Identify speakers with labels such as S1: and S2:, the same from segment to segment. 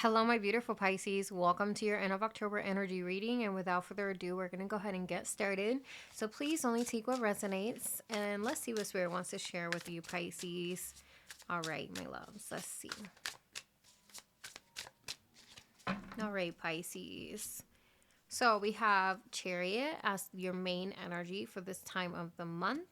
S1: Hello, my beautiful Pisces. Welcome to your end of October energy reading. And without further ado, we're going to go ahead and get started. So please only take what resonates. And let's see what Spirit wants to share with you, Pisces. All right, my loves. Let's see. All right, Pisces. So we have Chariot as your main energy for this time of the month.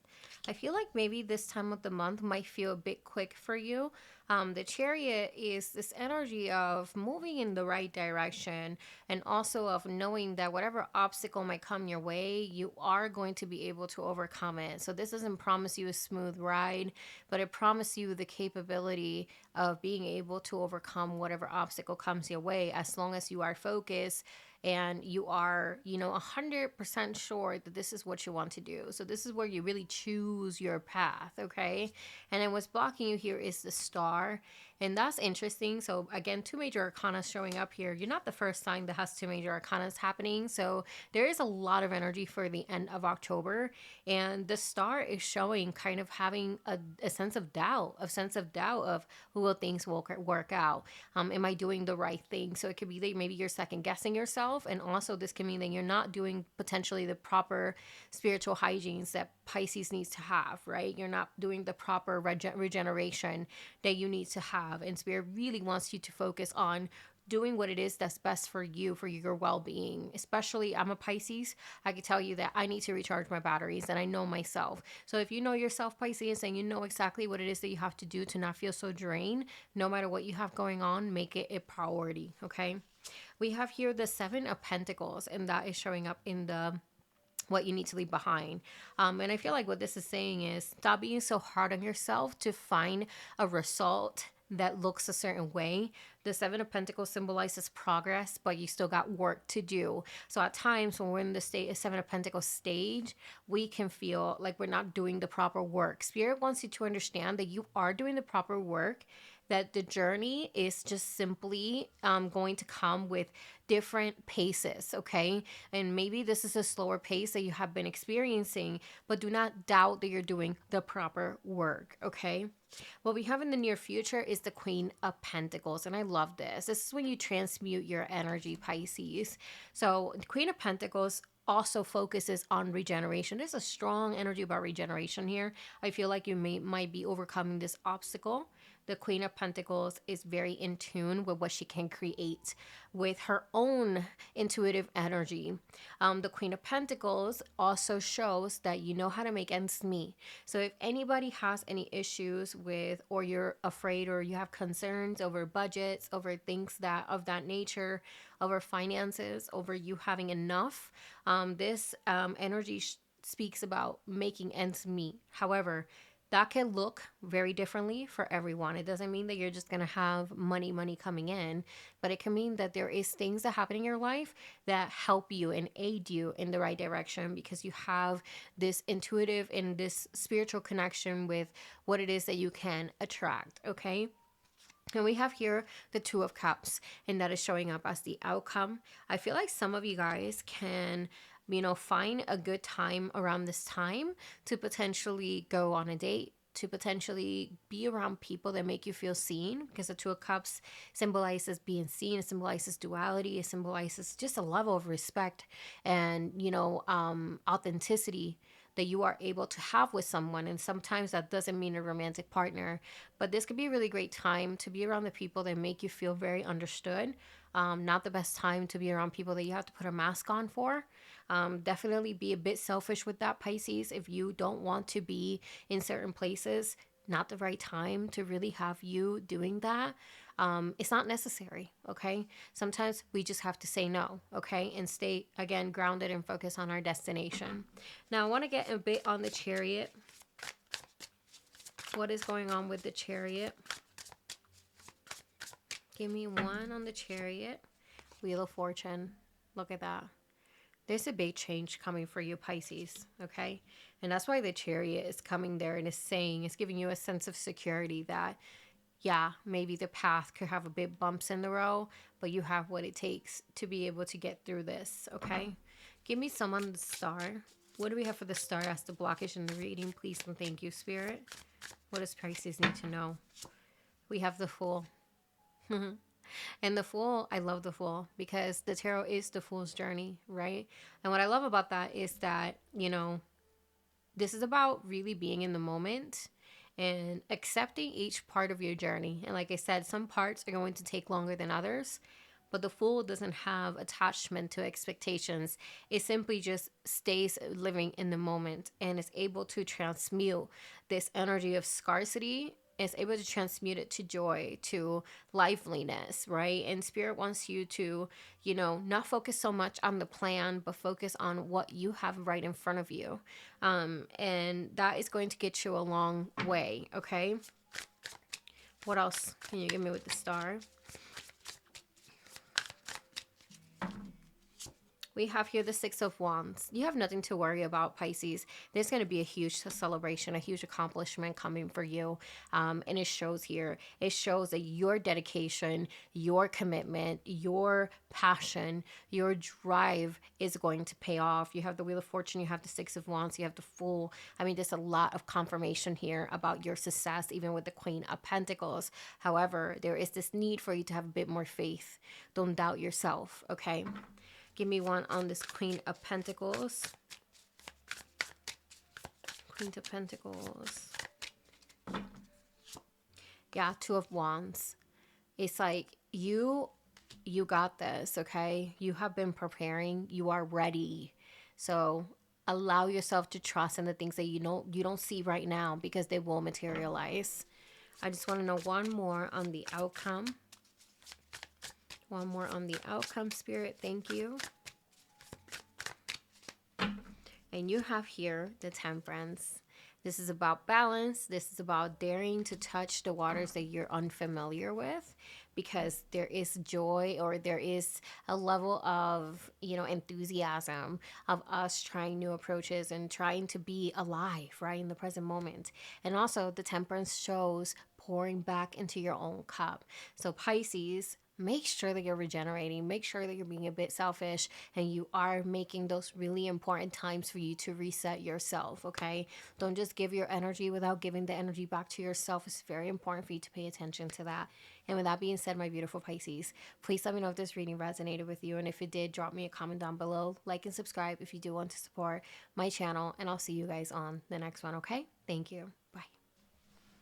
S1: I feel like maybe this time of the month might feel a bit quick for you. The Chariot is this energy of moving in the right direction and also of knowing that whatever obstacle might come your way, you are going to be able to overcome it. So this doesn't promise you a smooth ride, but it promises you the capability of being able to overcome whatever obstacle comes your way as long as you are focused and you are, 100% sure that this is what you want to do. So this is where you really choose your path, okay? And then what's blocking you here is the star. And that's interesting. So again, two major arcana showing up here. You're not the first sign that has two major arcanas happening. So there is a lot of energy for the end of October. And the star is showing kind of having a sense of doubt, of will things work out? Am I doing the right thing? So it could be that maybe you're second guessing yourself. And also this can mean that you're not doing potentially the proper spiritual hygienes that Pisces needs to have, right? You're not doing the proper regeneration that you need to have. And Spirit really wants you to focus on doing what it is that's best for you, for your well-being. Especially, I'm a Pisces. I can tell you that I need to recharge my batteries, and I know myself. So if you know yourself, Pisces, and you know exactly what it is that you have to do to not feel so drained, no matter what you have going on, make it a priority, okay? We have here the Seven of Pentacles, and that is showing up in the what you need to leave behind. And I feel like what this is saying is stop being so hard on yourself to find a result that looks a certain way. The Seven of Pentacles symbolizes progress, but you still got work to do. So at times when we're in the Seven of Pentacles stage, we can feel like we're not doing the proper work. Spirit wants you to understand that you are doing the proper work, that the journey is just simply going to come with different paces, okay? And maybe this is a slower pace that you have been experiencing, but do not doubt that you're doing the proper work, okay? What we have in the near future is the Queen of Pentacles, and I love this. This is when you transmute your energy, Pisces. So the Queen of Pentacles also focuses on regeneration. There's a strong energy about regeneration here. I feel like you might be overcoming this obstacle. The Queen of Pentacles is very in tune with what she can create with her own intuitive energy. The Queen of Pentacles also shows that you know how to make ends meet. So if anybody has any issues with, or you're afraid, or you have concerns over budgets, over things that of that nature, over finances, over you having enough, this energy speaks about making ends meet. However, that can look very differently for everyone. It doesn't mean that you're just going to have money coming in, but it can mean that there is things that happen in your life that help you and aid you in the right direction because you have this intuitive and this spiritual connection with what it is that you can attract, okay? And we have here the Two of Cups, and that is showing up as the outcome. I feel like some of you guys can, find a good time around this time to potentially go on a date, to potentially be around people that make you feel seen, because the Two of Cups symbolizes being seen. It symbolizes duality. It symbolizes just a level of respect and, authenticity that you are able to have with someone. And sometimes that doesn't mean a romantic partner, but this could be a really great time to be around the people that make you feel very understood. Not the best time to be around people that you have to put a mask on for. Definitely be a bit selfish with that, Pisces. If you don't want to be in certain places, not the right time to really have you doing that. It's not necessary, okay? Sometimes we just have to say no, okay? And stay, again, grounded and focus on our destination. Now, I want to get a bit on the Chariot. What is going on with the Chariot? Give me one on the Chariot. Wheel of Fortune. Look at that. There's a big change coming for you, Pisces, okay? And that's why the Chariot is coming there and is saying, it's giving you a sense of security that, yeah, maybe the path could have a bit bumps in the road, but you have what it takes to be able to get through this, okay? Give me some on the star. What do we have for the star as the blockage in the reading? Please and thank you, Spirit. What does Pisces need to know? We have the Fool. And the Fool, I love the Fool because the tarot is the Fool's journey, right? And what I love about that is that, this is about really being in the moment and accepting each part of your journey. And like I said, some parts are going to take longer than others, but the Fool doesn't have attachment to expectations. It simply just stays living in the moment and is able to transmute this energy of scarcity, is able to transmute it to joy, to liveliness, right? And Spirit wants you to, not focus so much on the plan, but focus on what you have right in front of you. And that is going to get you a long way, okay? What else can you give me with the Star? We have here the Six of Wands. You have nothing to worry about, Pisces. There's going to be a huge celebration, a huge accomplishment coming for you. And it shows here. It shows that your dedication, your commitment, your passion, your drive is going to pay off. You have the Wheel of Fortune, you have the Six of Wands, you have the Fool. I mean, there's a lot of confirmation here about your success, even with the Queen of Pentacles. However, there is this need for you to have a bit more faith. Don't doubt yourself, okay? Give me one on this Queen of Pentacles. Queen of Pentacles. Yeah, Two of Wands. It's like you got this, okay? You have been preparing. You are ready. So allow yourself to trust in the things that you don't see right now, because they will materialize. I just want to know one more on the outcome. One more on the outcome, Spirit. Thank you. And you have here the Temperance. This is about balance. This is about daring to touch the waters that you're unfamiliar with, because there is joy, or there is a level of, enthusiasm of us trying new approaches and trying to be alive, right, in the present moment. And also the Temperance shows pouring back into your own cup. So Pisces, make sure that you're regenerating, make sure that you're being a bit selfish, and you are making those really important times for you to reset yourself, okay? Don't just give your energy without giving the energy back to yourself. It's very important for you to pay attention to that. And with that being said, my beautiful Pisces, please let me know if this reading resonated with you. And if it did, drop me a comment down below. Like and subscribe if you do want to support my channel. And I'll see you guys on the next one, okay? Thank you.